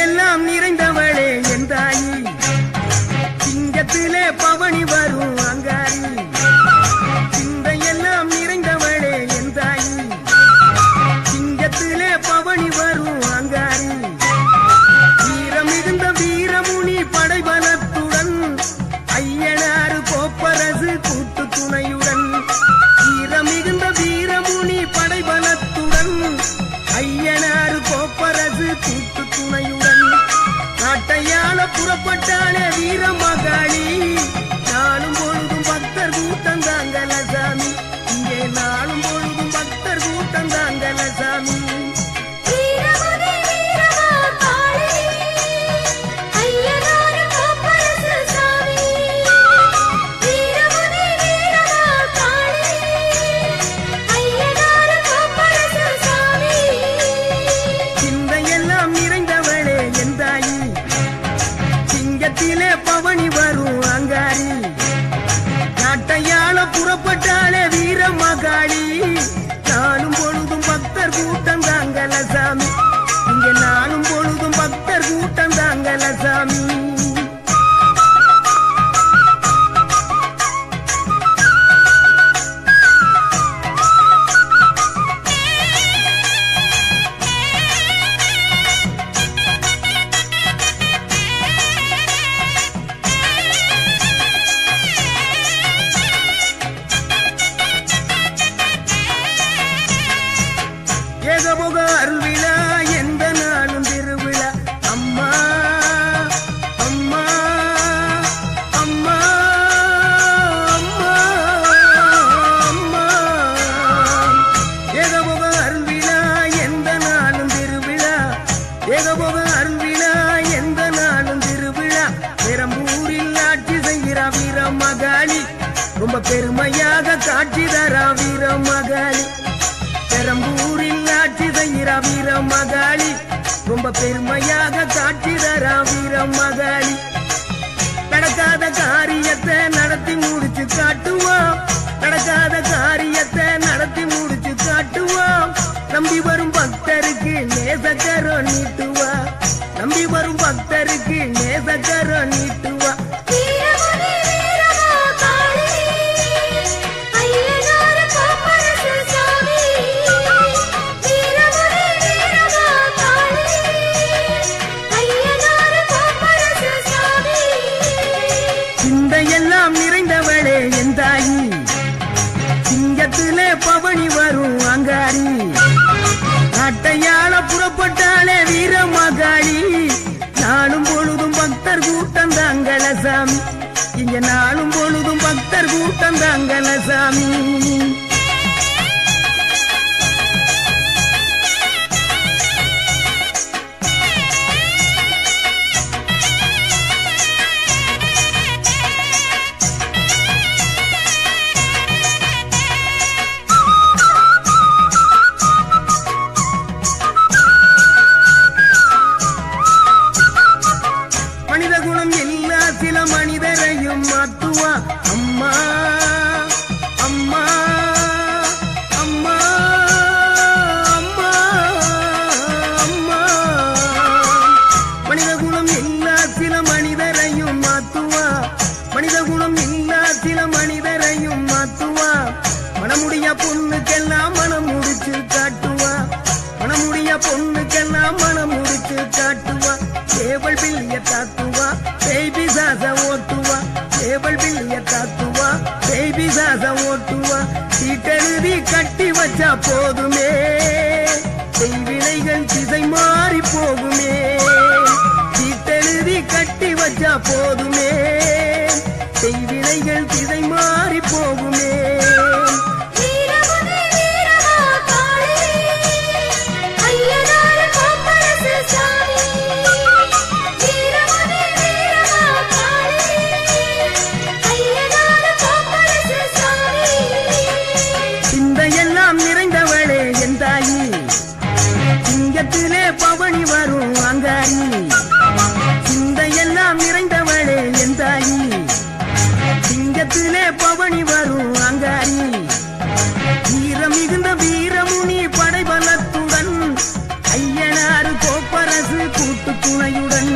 எல்லாம் நிறைந்தவளே என் தாயி, சிங்கத்திலே பவனி வரும் அங்காரி. சிந்தையெல்லாம் நிறைந்தவளே என் தாயி, சிங்கத்திலே பவனி வரும் அங்காரி. வீரம் மிகுந்த வீரமுனி படைபலத்துடன், ஐயனாறு கோப்பரசு கூட்டு துணையுடன். வீரம் மிகுந்த வீரமுனி படைபலத்துடன், ஐயனாறு கோப்பரசு கூட்டு துணையுடன். நாட்டையாள புறப்பட்டாளே வீரமகாளி, நாளும் பொழுதும் பக்தர் கூட்டம் தாங்கல சாமி. இங்கே நாளும் பொழுதும் பக்தர் கூட்டம் தாங்கல சாமி. சிங்கத்திலே பவனி வரும் அங்காரி, நாட்டையாள புறப்பட்டாளே வீரமகாளி, நாளும் பொழுதும் பக்தர் கூட்டம் தாங்கல சாமி. இங்கே நாளும் பொழுதும் பக்தர் கூட்டம் தாங்கல சாமி. ஏகபோக அருள்விழா எந்த நாளும் திருவிழா. அம்மா அம்மா அம்மா அம்மா அம்மா. ஏகபோக அருள்விழா எந்த நாளும் திருவிழா. ஏகபோக அருள்விழா எந்த நாளும் திருவிழா. பெரம்பூரில் ஆட்சி செய்கிறா வீரமகாளி, ரொம்ப பெருமையாக காட்சி தரா வீரமகாளி. பெரம்பூரில் ஆட்சி செய்கிறா வீரமகாளி, ரொம்ப பெருமையாக காட்சி தரா வீரமகாளி. நடக்காத காரியத்தை நடத்தி முடிச்சு காட்டுவோம், நடக்காத காரியத்தை நடத்தி முடிச்சு காட்டுவோம். நம்பி வரும் பக்தருக்கு நேசக்கரோ நீட்டுவா, நம்பி வரும் பக்தருக்கு நேசக்கரோ நீட்டுவா. சிந்தையெல்லாம் நிறைந்தவளே என் தாயி, சிங்கத்திலே பவனி வரும் அங்காரி. நாட்டையாள புறப்பட்டாளே வீரமகாளி, நாளும் பொழுதும் பக்தர் கூட்டம் தாங்கல சாமி. இங்க நாளும் பொழுதும் பக்தர் கூட்டம் தாங்கல சாமி. மனித குணம் எல்லா சில மனிதரையும் மாற்றுவா. அம்மா அம்மா அம்மா அம்மா அம்மா. மனித குணம் எல்லா சில மனிதரையும் மாற்றுவா. மனித குணம் எல்லா சில மனிதரையும் மாற்றுவா. மனமுடிய பொண்ணுக்கெல்லாம் மனம் முடிச்சு காட்டுவா. மனமுடிய பொண்ணுக்கெல்லாம் மனம் முடிச்சு காட்டுவா. ஏவல் பிள்ளைய தாத்துவா, பேபி சாச ஓட்டுவா. ஏவல் பிள்ளைய தாத்துவா, பேபி சாச ஓட்டுவா. சீட்டெழுதி கட்டி வச்சா போதுமே, செய்வினைகள் திசை மாறி போகுமே. சீட்டெழுதி கட்டி வச்சா போதுமே, செய்வினைகள் திசை மாறி போகுமே. சிந்தையெல்லாம் நிறைந்தவளே என் தாயி, சிங்கத்திலே பவனி வரும் அங்காரி. சிந்தையெல்லாம் நிறைந்தவளே என் தாயி, சிங்கத்திலே பவனி வரும் அங்காரி. வீரம் மிகுந்த வீரமுனி படைபலத்துடன், ஐயனாறு கோப்பரசு கூட்டு கூட்டு துணையுடன்